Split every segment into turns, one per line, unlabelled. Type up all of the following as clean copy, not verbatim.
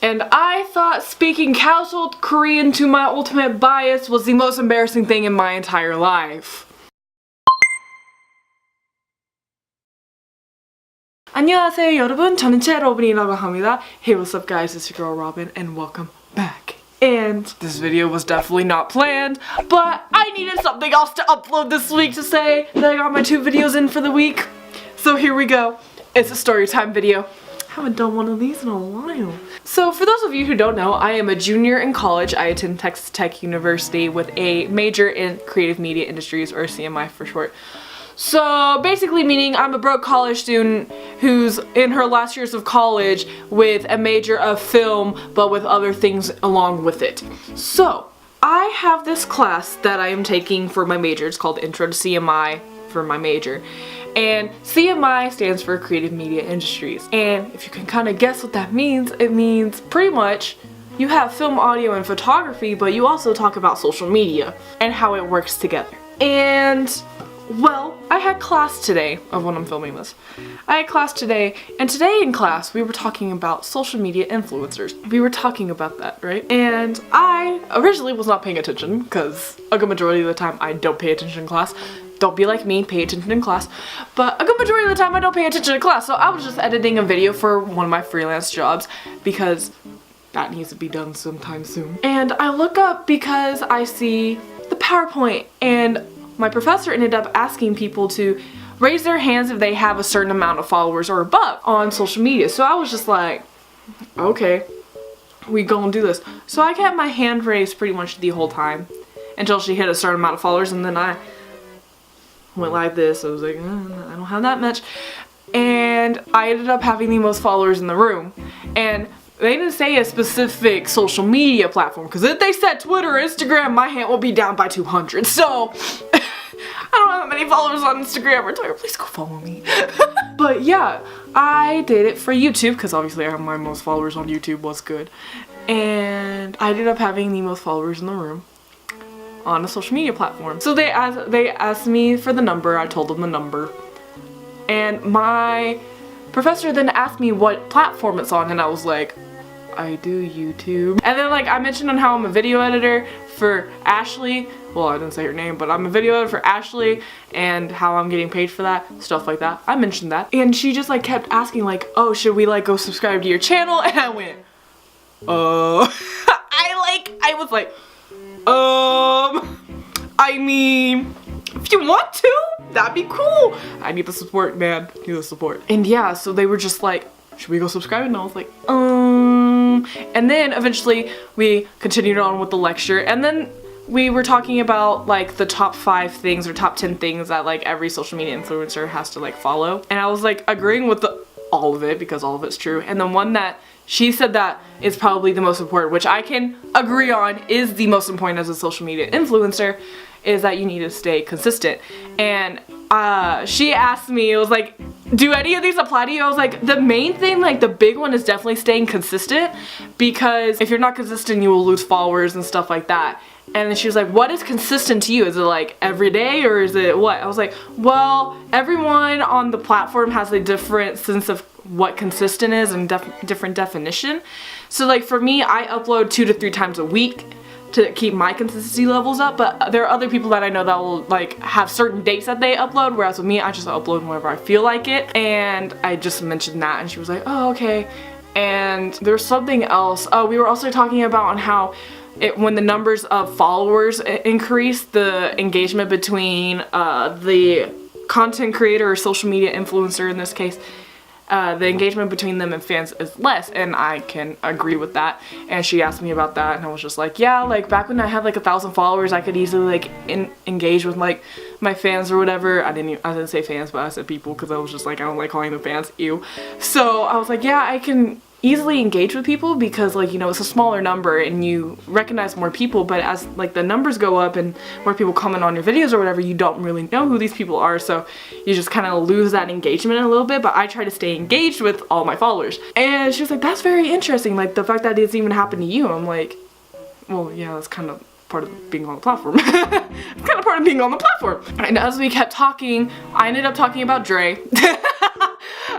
And I thought speaking casual Korean to my ultimate bias was the most embarrassing thing in my entire life. 안녕하세요 여러분, 저는 Robyn이라고 합니다. Hey, what's up guys, it's your girl Robyn and welcome back. And this video was definitely not planned, but I needed something else to upload this week to say that I got my 2 videos in for the week. So here we go. It's a story time video. I haven't done one of these in a while. So for those of you who don't know, I am a junior in college. I attend Texas Tech University with a major in creative media industries, or CMI for short. So basically meaning I'm a broke college student who's in her last years of college with a major of film but with other things along with it. So I have this class that I am taking for my major. It's called Intro to CMI for my major. And CMI stands for Creative Media Industries. And if you can kind of guess what that means, it means pretty much you have film, audio, and photography, but you also talk about social media and how it works together. And well, I had class today of when I'm filming this. I had class today, and today in class we were talking about social media influencers. We were talking about that, right? And I originally was not paying attention because a good majority of the time I don't pay attention in class. Don't be like me, pay attention in class. But a good majority of the time I don't pay attention in class, so I was just editing a video for one of my freelance jobs because that needs to be done sometime soon. And I look up because I see the PowerPoint, and my professor ended up asking people to raise their hands if they have a certain amount of followers or above on social media. So I was just like, okay, we gonna do this. So I kept my hand raised pretty much the whole time until she hit a certain amount of followers, and then I went like this. I was like, I don't have that much. And I ended up having the most followers in the room. And they didn't say a specific social media platform, because if they said Twitter or Instagram, my hand will be down by 200. So I don't have that many followers on Instagram or Twitter. Please go follow me. But yeah, I did it for YouTube because obviously I have my most followers on YouTube. What's good? And I ended up having the most followers in the room on a social media platform. So they asked me for the number. I told them the number, and my professor then asked me what platform it's on, and I was like, I do YouTube. And then like I mentioned on how I'm a video editor for Ashley. Well, I didn't say her name, but I'm a video editor for Ashley and how I'm getting paid for that, stuff like that. I mentioned that. And she just like kept asking like, oh, should we like go subscribe to your channel? And I went, I was like, I mean, if you want to, that'd be cool. I need the support, man. I need the support. And yeah, so they were just like, should we go subscribe? And I was like, And then eventually we continued on with the lecture, and then we were talking about like the top 5 things or top 10 things that like every social media influencer has to like follow. And I was like agreeing with all of it because all of it's true. And the one that she said that is probably the most important, which I can agree on is the most important as a social media influencer, is that you need to stay consistent. And she asked me, it was like, do any of these apply to you? I was like, the main thing, like the big one, is definitely staying consistent, because if you're not consistent you will lose followers and stuff like that. And then she was like, what is consistent to you? Is it like every day or is it what? I was like, well, everyone on the platform has a different sense of what consistent is and different definition. So like for me, I upload 2 to 3 times a week to keep my consistency levels up, but there are other people that I know that will like have certain dates that they upload, whereas with me, I just upload whenever I feel like it. And I just mentioned that, and she was like, oh, okay. And there's something else. We were also talking about on how when the numbers of followers increase, the engagement between the content creator or social media influencer in this case, the engagement between them and fans is less, and I can agree with that. And she asked me about that, and I was just like, yeah, like back when I had like 1,000 followers, I could easily like engage with like my fans or whatever. I didn't say fans, but I said people because I was just like, I don't like calling them fans, ew. So I was like, yeah, I can easily engage with people because like, you know, it's a smaller number and you recognize more people, but as like the numbers go up and more people comment on your videos or whatever, you don't really know who these people are, so you just kind of lose that engagement a little bit. But I try to stay engaged with all my followers. And she was like, that's very interesting, like the fact that it's even happened to you. I'm like, well, yeah, that's kind of part of being on the platform. It's kind of part of being on the platform. And as we kept talking, I ended up talking about Dre.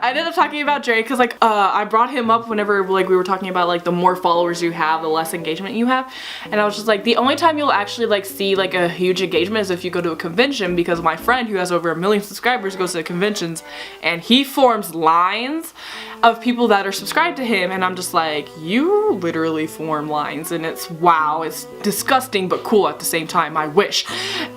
I ended up talking about Dre because like I brought him up whenever like we were talking about like the more followers you have, the less engagement you have, and I was just like, the only time you'll actually like see like a huge engagement is if you go to a convention, because my friend who has over 1 million subscribers goes to the conventions and he forms lines of people that are subscribed to him, and I'm just like, you literally form lines, and it's wow, it's disgusting but cool at the same time, I wish.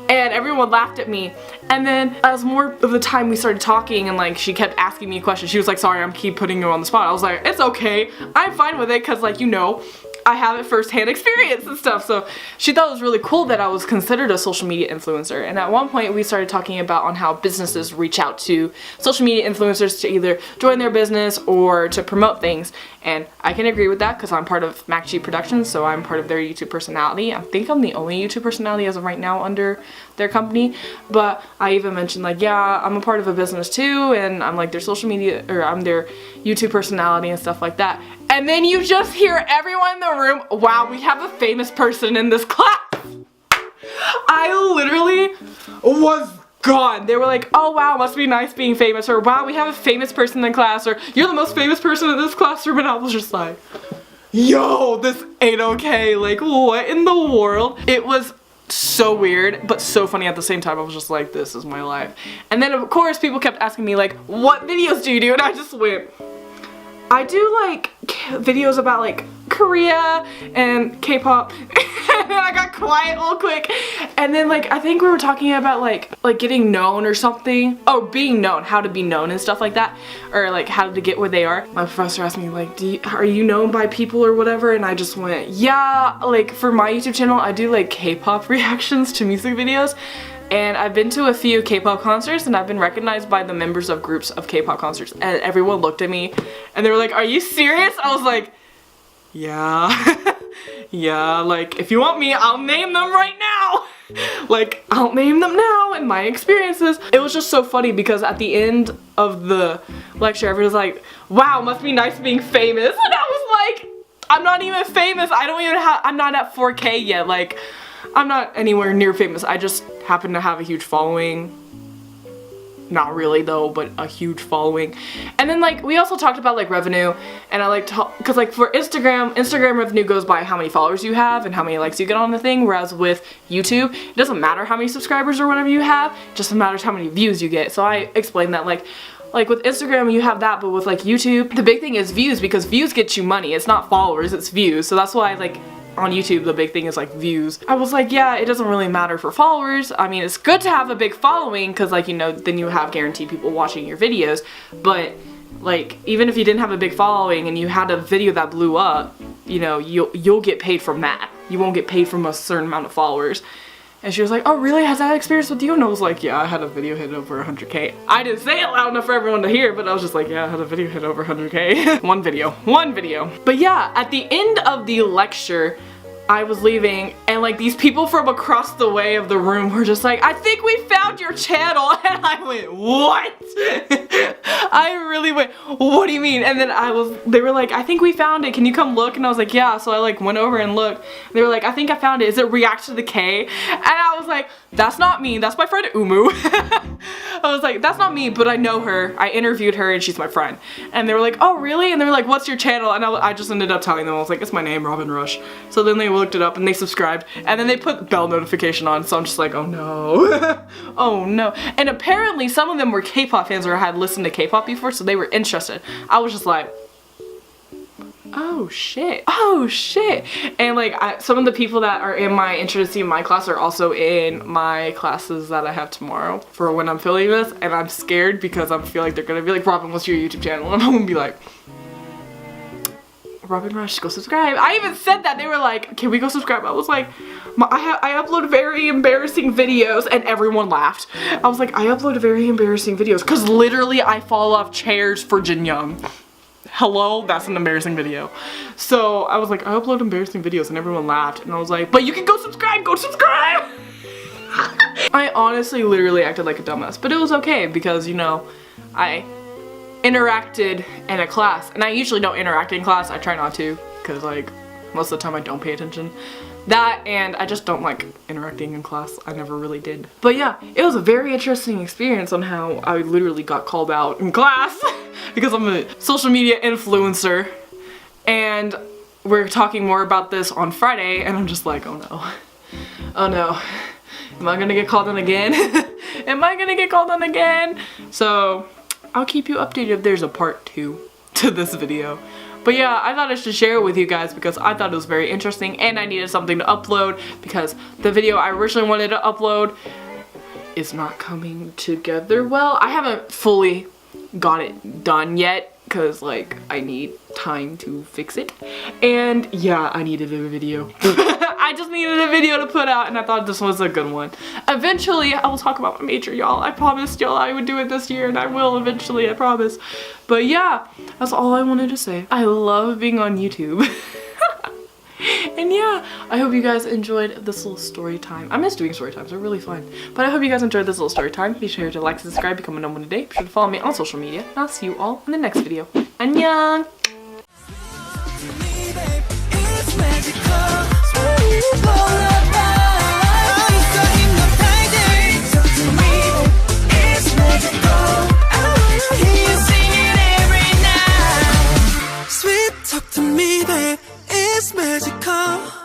And everyone laughed at me, and then as more of the time we started talking and like she kept asking me questions, she was like, sorry, I'm keep putting you on the spot. I was like, it's okay, I'm fine with it, because like, you know, I have it firsthand experience and stuff. So she thought it was really cool that I was considered a social media influencer. And at one point we started talking about on how businesses reach out to social media influencers to either join their business or to promote things. And I can agree with that because I'm part of Mac G Productions, so I'm part of their YouTube personality. I think I'm the only YouTube personality as of right now under their company. But I even mentioned like, yeah, I'm a part of a business too, and I'm like their social media, or I'm their YouTube personality and stuff like that. And then you just hear everyone in the room, wow, we have a famous person in this class. I literally was gone. They were like, oh wow, must be nice being famous, or wow, we have a famous person in class, or you're the most famous person in this classroom, and I was just like, yo, this ain't okay, like what in the world? It was so weird, but so funny at the same time. I was just like, this is my life. And then of course people kept asking me like, what videos do you do? And I just went, I do like videos about like Korea and K-pop. And I got quiet real quick. And then like I think we were talking about like getting known or something. Oh, being known, how to be known and stuff like that, or like how to get where they are. My professor asked me like, are you known by people or whatever? And I just went, yeah, like for my YouTube channel I do like K-pop reactions to music videos. And I've been to a few K-pop concerts, and I've been recognized by the members of groups of K-pop concerts, and everyone looked at me and they were like, are you serious? I was like, yeah. Yeah, like if you want me, I'll name them right now. Like I'll name them now and my experiences. It was just so funny because at the end of the lecture everyone was like, wow, must be nice being famous. And I was like, I'm not even famous. I'm not at 4K yet. Like I'm not anywhere near famous. I just happen to have a huge following. Not really though, but a huge following. And then like we also talked about like revenue, and I like to, because like for Instagram revenue goes by how many followers you have and how many likes you get on the thing, whereas with YouTube it doesn't matter how many subscribers or whatever you have, it just matters how many views you get. So I explained that like with Instagram you have that, but with like YouTube the big thing is views, because views get you money. It's not followers, it's views. So that's why like on YouTube the big thing is like views. I was like, yeah, it doesn't really matter for followers. I mean, it's good to have a big following because like, you know, then you have guaranteed people watching your videos, but like even if you didn't have a big following and you had a video that blew up, you know, you'll get paid from that. You won't get paid from a certain amount of followers. And she was like, oh really, has that experience with you? And I was like, yeah, I had a video hit over 100K. I didn't say it loud enough for everyone to hear, but I was just like, yeah, I had a video hit over 100K. One video. But yeah, at the end of the lecture, I was leaving, and like these people from across the way of the room were just like, I think we found your channel. And I went, what? I really went, what do you mean? And then they were like, I think we found it, can you come look? And I was like, yeah. So I like went over and looked. They were like, I think I found it, is it React to the K? And I was like, that's not me, that's my friend Umu. I was like, that's not me, but I know her, I interviewed her and she's my friend. And they were like, oh really? And they were like, what's your channel? And I just ended up telling them. I was like, it's my name, Robyn Rush. So then they looked it up and they subscribed, and then they put bell notification on, so I'm just like, oh no. Oh no. And apparently some of them were K-pop fans or had listened to K-pop before, so they were interested. I was just like, oh shit, oh shit. And like some of the people that are in my introducing my class are also in my classes that I have tomorrow for when I'm filming this, and I'm scared because I feel like they're gonna be like, Robyn, what's your YouTube channel? And I'm gonna be like, Robyn Rush, go subscribe. I even said that. They were like, can we go subscribe? I was like, I upload very embarrassing videos, and everyone laughed. I was like, I upload very embarrassing videos because literally I fall off chairs for Jin Young. Hello, that's an embarrassing video. So I was like, I upload embarrassing videos, and everyone laughed, and I was like, but you can go subscribe, go subscribe. I honestly literally acted like a dumbass, but it was okay because, you know, I interacted in a class, and I usually don't interact in class. I try not to because like most of the time I don't pay attention. That, and I just don't like interacting in class. I never really did. But yeah, it was a very interesting experience on how I literally got called out in class because I'm a social media influencer. And we're talking more about this on Friday, and I'm just like, oh no. Oh no. Am I gonna get called on again? Am I gonna get called on again? So I'll keep you updated if there's a part 2 to this video. But yeah, I thought I should share it with you guys because I thought it was very interesting and I needed something to upload because the video I originally wanted to upload is not coming together well. I haven't fully got it done yet because like I need time to fix it. And yeah, I needed a video. I just needed a video to put out and I thought this was a good one. Eventually, I will talk about my major, y'all. I promised y'all I would do it this year and I will eventually, I promise. But yeah, that's all I wanted to say. I love being on YouTube. And yeah, I hope you guys enjoyed this little story time. I miss doing story times, they're really fun. But I hope you guys enjoyed this little story time. Be sure to like, subscribe, become a number one today. Be sure to follow me on social media. And I'll see you all in the next video. Annyeong!
Talk to me, babe, it's magical.